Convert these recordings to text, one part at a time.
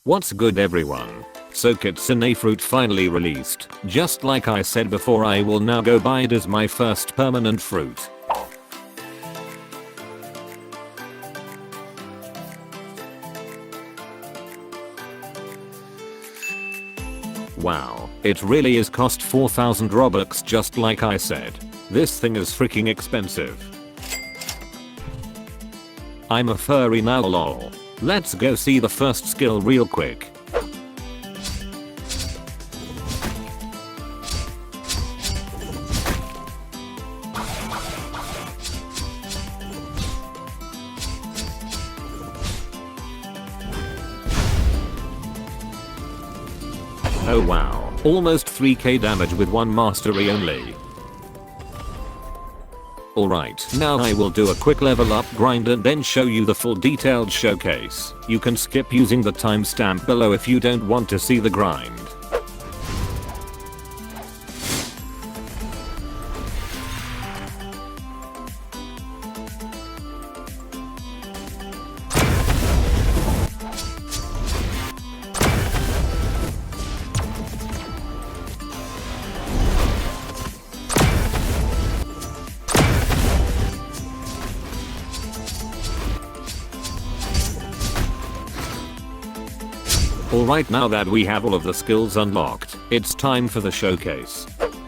What's good everyone? So Kitsune Fruit finally released. Just like I said before, I will now go buy it as my first permanent fruit. Wow, it really is cost 4,000 Robux just like I said. This thing is freaking expensive. I'm a furry now lol. Let's go see the first skill real quick. Oh wow, almost 3k damage with one mastery only. Alright, now I will do a quick level up grind and then show you the full detailed showcase. You can skip using the timestamp below if you don't want to see the grind. Alright, now that we have all of the skills unlocked, it's time for the showcase.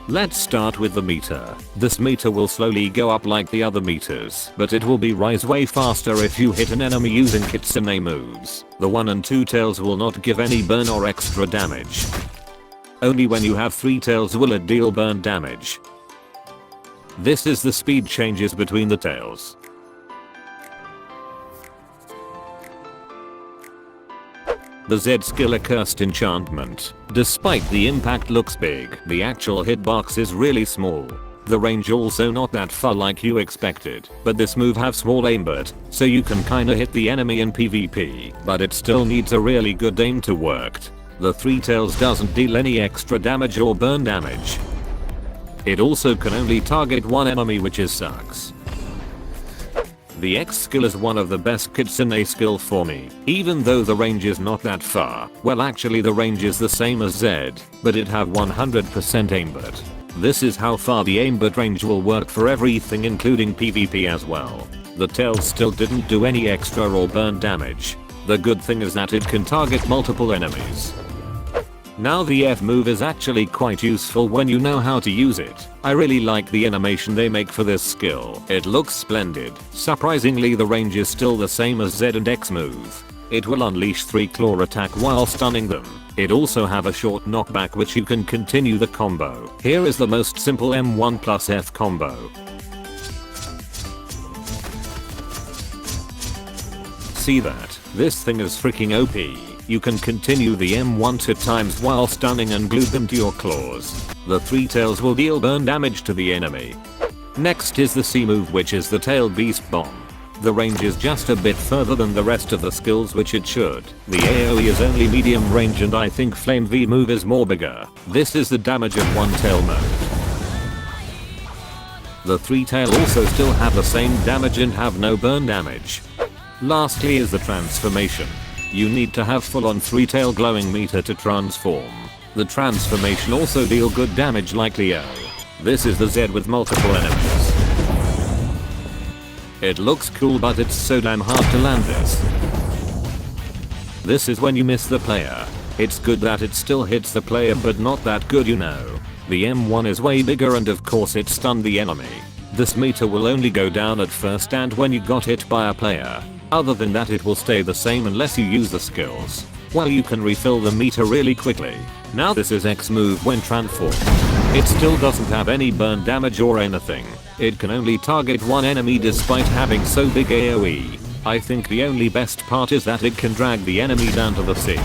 Let's start with the meter. This meter will slowly go up like the other meters, but it will rise way faster if you hit an enemy using Kitsune moves. The 1 and 2 tails will not give any burn or extra damage. Only when you have 3 tails will it deal burn damage. This is the speed changes between the tails. The Z skill Accursed Enchantment. Despite the impact looks big, the actual hitbox is really small. The range also not that far like you expected, but this move have small aimbot, so you can kinda hit the enemy in PvP, but it still needs a really good aim to work. The 3 tails doesn't deal any extra damage or burn damage. It also can only target one enemy, which is sucks. The X skill is one of the best Kitsune skill for me, even though the range is not that far. Well, actually the range is the same as Z, but it have 100% aimbot. This is how far the aimbot range will work for everything including PvP as well. The tails still didn't do any extra or burn damage. The good thing is that it can target multiple enemies. Now the F move is actually quite useful when you know how to use it. I really like the animation they make for this skill. It looks splendid. Surprisingly, the range is still the same as Z and X move. It will unleash 3 claw attack while stunning them. It also have a short knockback which you can continue the combo. Here is the most simple M1 plus F combo. See that? This thing is freaking OP. You can continue the M1 2 times while stunning and glue them to your claws. The 3 tails will deal burn damage to the enemy. Next is the C move, which is the Tail Beast Bomb. The range is just a bit further than the rest of the skills, which it should. The AoE is only medium range and I think Flame V move is more bigger. This is the damage of 1 tail mode. The 3 tail also still have the same damage and have no burn damage. Lastly is the transformation. You need to have full on 3 tail glowing meter to transform. The transformation also deal good damage like Leo. This is the Z with multiple enemies. It looks cool, but it's so damn hard to land this. This is when you miss the player. It's good that it still hits the player, but not that good, you know. The M1 is way bigger and of course it stunned the enemy. This meter will only go down at first and when you got hit by a player. Other than that it will stay the same unless you use the skills. Well, you can refill the meter really quickly. Now this is X move when transformed. It still doesn't have any burn damage or anything. It can only target one enemy despite having so big AoE. I think the only best part is that it can drag the enemy down to the sea.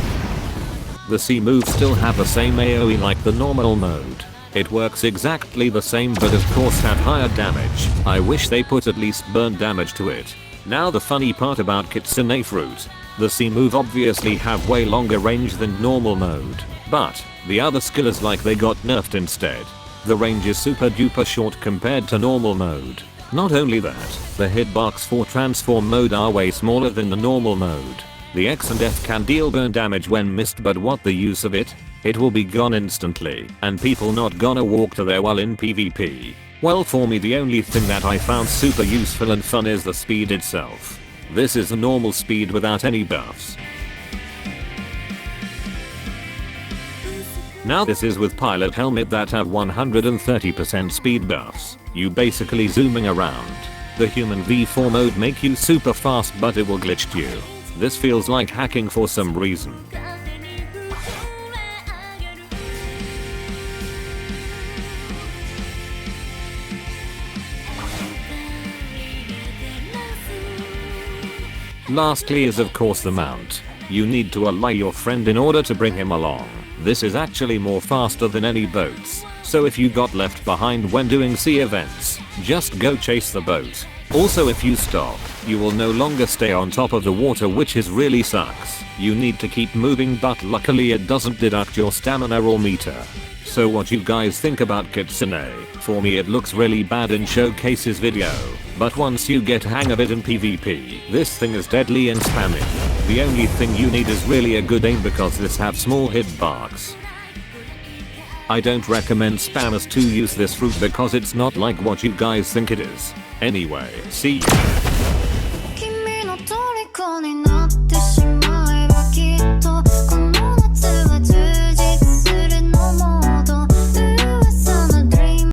The C moves still have the same AoE like the normal mode. It works exactly the same, but of course have higher damage. I wish they put at least burn damage to it. Now the funny part about Kitsune Fruit. The C move obviously have way longer range than normal mode, but the other skill is like they got nerfed instead. The range is super duper short compared to normal mode. Not only that, the hitbox for transform mode are way smaller than the normal mode. The X and F can deal burn damage when missed, but what the use of it? It will be gone instantly and people not gonna walk to there while in PvP. Well, for me the only thing that I found super useful and fun is the speed itself. This is a normal speed without any buffs. Now this is with pilot helmet that have 130% speed buffs. You basically zooming around. The human V4 mode make you super fast, but it will glitch you. This feels like hacking for some reason. Lastly is of course the mount. You need to ally your friend in order to bring him along. This is actually more faster than any boats. So if you got left behind when doing sea events, just go chase the boat. Also if you stop, you will no longer stay on top of the water, which is really sucks. You need to keep moving, but luckily it doesn't deduct your stamina or meter. So what you guys think about Kitsune? For me it looks really bad in Showcase's video, but once you get hang of it in PvP, this thing is deadly and spammy. The only thing you need is really a good aim because this have small hitbox. I don't recommend spammers to use this fruit because it's not like what you guys think it is. Anyway, see you.